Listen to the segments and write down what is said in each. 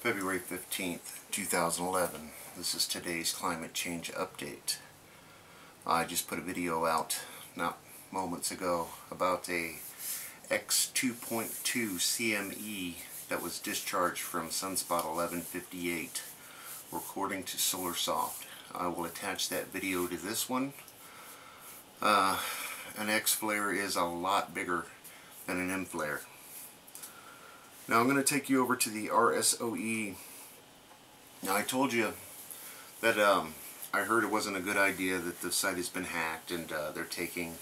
February 15th, 2011. This is today's climate change update. I just put a video out not moments ago about a X2.2 CME that was discharged from Sunspot 1158 according to SolarSoft. I will attach that video to this one. An X flare is a lot bigger than an M flare. Now I'm going to take you over to the RSOE. Now I told you that I heard it wasn't a good idea, that the site has been hacked and they're tracking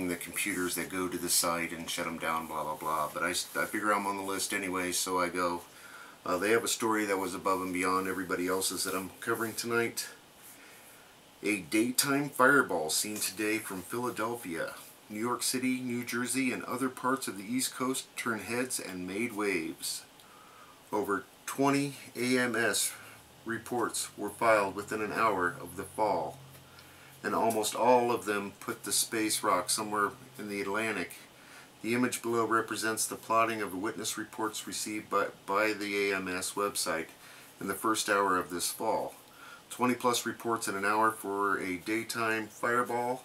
the computers that go to the site and shut them down, blah blah blah. But I figure I'm on the list anyway, so I go. They have a story that was above and beyond everybody else's that I'm covering tonight. A daytime fireball seen today from Philadelphia, New York City, New Jersey, and other parts of the East Coast turned heads and made waves. Over 20 AMS reports were filed within an hour of the fall, and almost all of them put the space rock somewhere in the Atlantic. The image below represents the plotting of the witness reports received by the AMS website in the first hour of this fall. 20 plus reports in an hour for a daytime fireball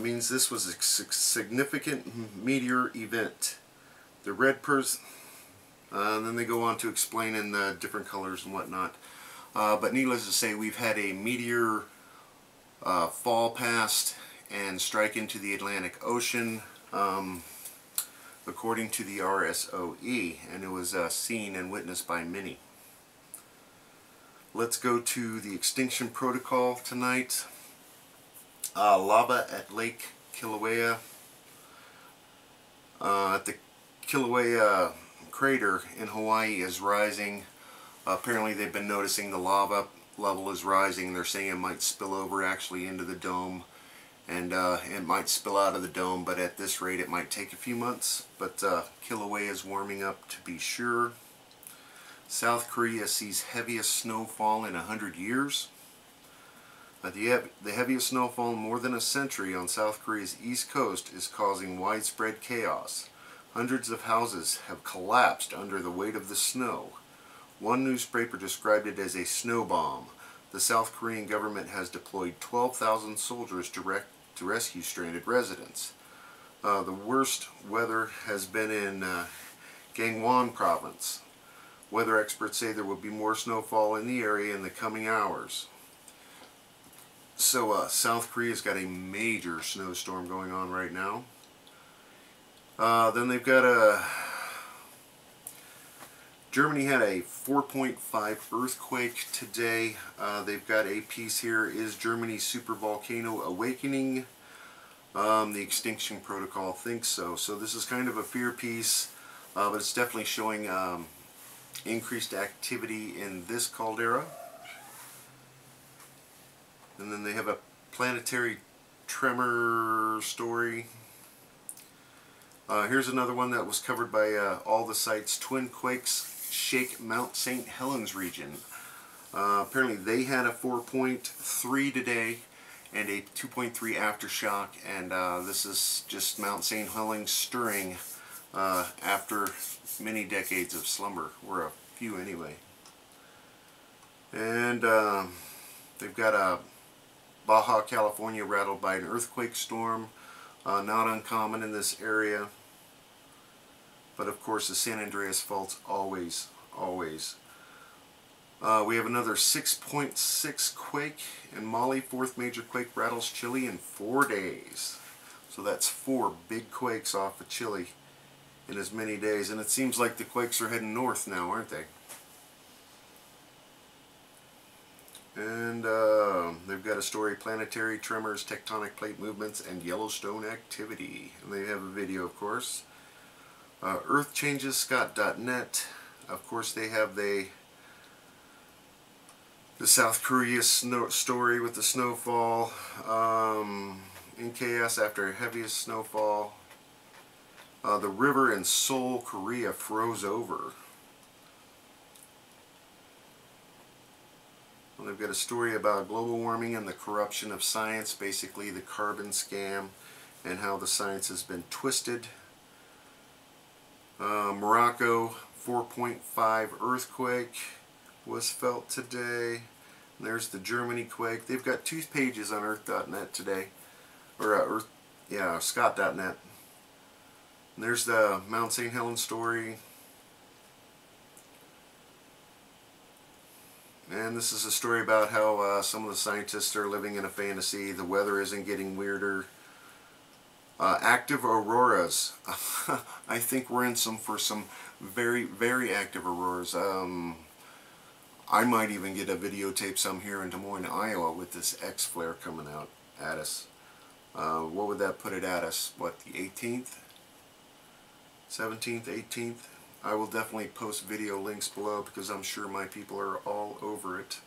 means this was a significant meteor event. The red and then they go on to explain in the different colors and whatnot. But needless to say, we've had a meteor fall past and strike into the Atlantic Ocean, according to the RSOE, and it was seen and witnessed by many. Let's go to the extinction protocol tonight. Lava at Lake Kilauea. At the Kilauea crater in Hawaii is rising. Apparently they've been noticing the lava level is rising. They're saying it might spill over actually into the dome, and it might spill out of the dome, but at this rate it might take a few months. But Kilauea is warming up to be sure. South Korea sees heaviest snowfall in 100 years. The heaviest snowfall in more than a century on South Korea's east coast is causing widespread chaos. Hundreds of houses have collapsed under the weight of the snow. One newspaper described it as a snow bomb. The South Korean government has deployed 12,000 soldiers to rescue stranded residents. The worst weather has been in Gangwon province. Weather experts say there will be more snowfall in the area in the coming hours. So South Korea's got a major snowstorm going on right now. Then they've got Germany had a 4.5 earthquake today. They've got a piece here, is Germany's supervolcano awakening? The extinction protocol thinks so. So this is kind of a fear piece, but it's definitely showing increased activity in this caldera. And then they have a planetary tremor story. Here's another one that was covered by all the sites. Twin quakes shake Mount St. Helens region. Apparently they had a 4.3 today and a 2.3 aftershock, and this is just Mount St. Helens stirring after many decades of slumber, or a few anyway. And they've got a Baja California rattled by an earthquake storm, not uncommon in this area. But of course the San Andreas Fault's always. We have another 6.6 quake in Mali. Fourth major quake rattles Chile in 4 days. So that's 4 big quakes off of Chile in as many days. And it seems like the quakes are heading north now, aren't they? And they've got a story, planetary tremors, tectonic plate movements, and Yellowstone activity. And they have a video, of course. Earthchanges.net. Of course, they have the South Korea story with the snowfall. In chaos after heaviest snowfall. The river in Seoul, Korea froze over. Well, they've got a story about global warming and the corruption of science, basically the carbon scam, and how the science has been twisted. Morocco 4.5 earthquake was felt today. There's the Germany quake. They've got 2 pages on earth.net today, or Scott.net. There's the Mount St. Helens story. And this is a story about how some of the scientists are living in a fantasy. The weather isn't getting weirder. Active auroras. I think we're in for some very, very active auroras. I might even get a videotape some here in Des Moines, Iowa with this X flare coming out at us. What would that put it at us? What, the 18th? 17th, 18th? I will definitely post video links below because I'm sure my people are all over it.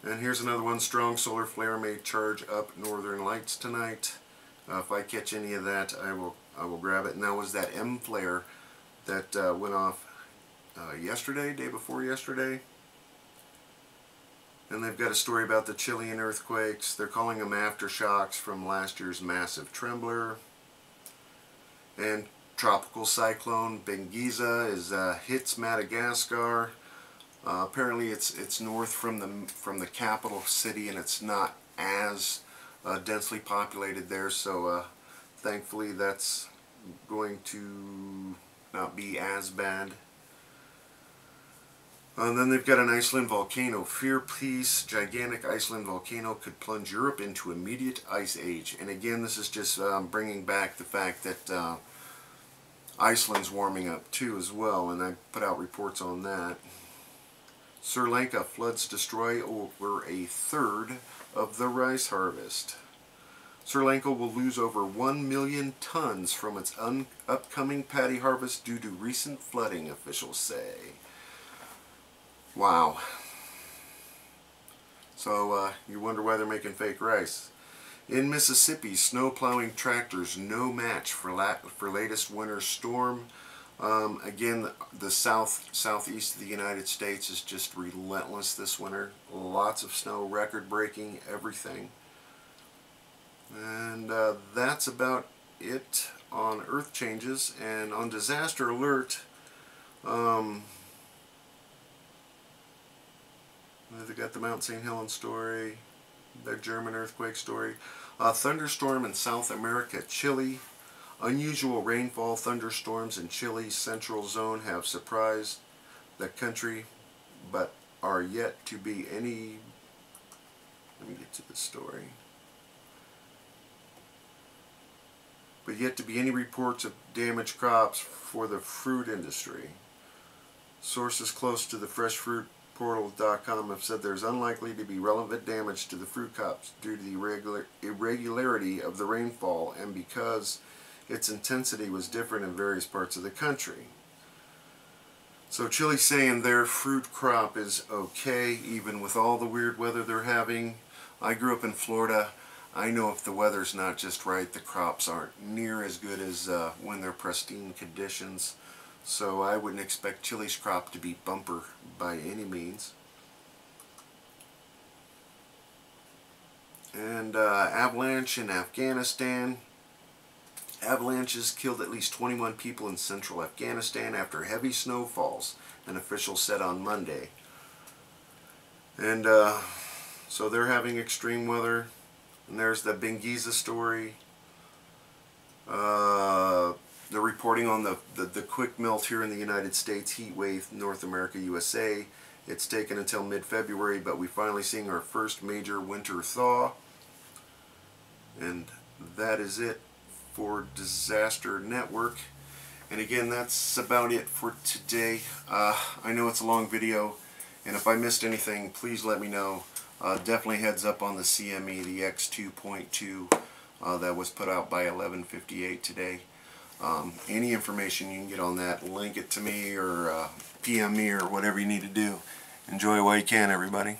And here's another one. Strong solar flare may charge up northern lights tonight. If I catch any of that, I will grab it. And that was that M flare that went off yesterday, day before yesterday. And they've got a story about the Chilean earthquakes. They're calling them aftershocks from last year's massive trembler. And tropical cyclone Benguisa is hits Madagascar. Apparently, it's north from the capital city, and it's not as densely populated there. So thankfully, that's going to not be as bad. And then they've got an Iceland volcano. Fear piece. Gigantic Iceland volcano could plunge Europe into immediate ice age. And again, this is just bringing back the fact that Iceland's warming up too as well. And I put out reports on that. Sri Lanka floods destroy over a third of the rice harvest. Sri Lanka will lose over 1 million tons from its upcoming paddy harvest due to recent flooding, officials say. Wow. So you wonder why they're making fake rice. In Mississippi, snow plowing tractors no match for latest winter storm. Again, the southeast of the United States is just relentless this winter. Lots of snow, record-breaking, everything. And that's about it on earth changes. And on disaster alert, they got the Mount St. Helens story, the German earthquake story. Thunderstorm in South America, Chile. Unusual rainfall thunderstorms in Chile's central zone have surprised the country, but are yet to be any... Let me get to the story. But yet to be any reports of damaged crops for the fruit industry. Sources close to the freshfruitportal.com have said there's unlikely to be relevant damage to the fruit crops due to the irregularity of the rainfall and because its intensity was different in various parts of the country. So Chile's saying their fruit crop is okay, even with all the weird weather they're having. I grew up in Florida. I know if the weather's not just right, the crops aren't near as good as when they're pristine conditions. So I wouldn't expect Chile's crop to be bumper by any means. And avalanche in Afghanistan. Avalanches killed at least 21 people in central Afghanistan after heavy snowfalls, an official said on Monday. And so they're having extreme weather. And there's the Benguisa story. They're reporting on the quick melt here in the United States, heat wave, North America, USA. It's taken until mid-February, but we're finally seeing our first major winter thaw. And that is it for Disaster Network. And again, that's about it for today. I know it's a long video, and if I missed anything, please let me know. Definitely heads up on the CME, the X2.2 that was put out by 11:58 today. Any information you can get on that, link it to me or PM me or whatever you need to do. Enjoy while you can, everybody.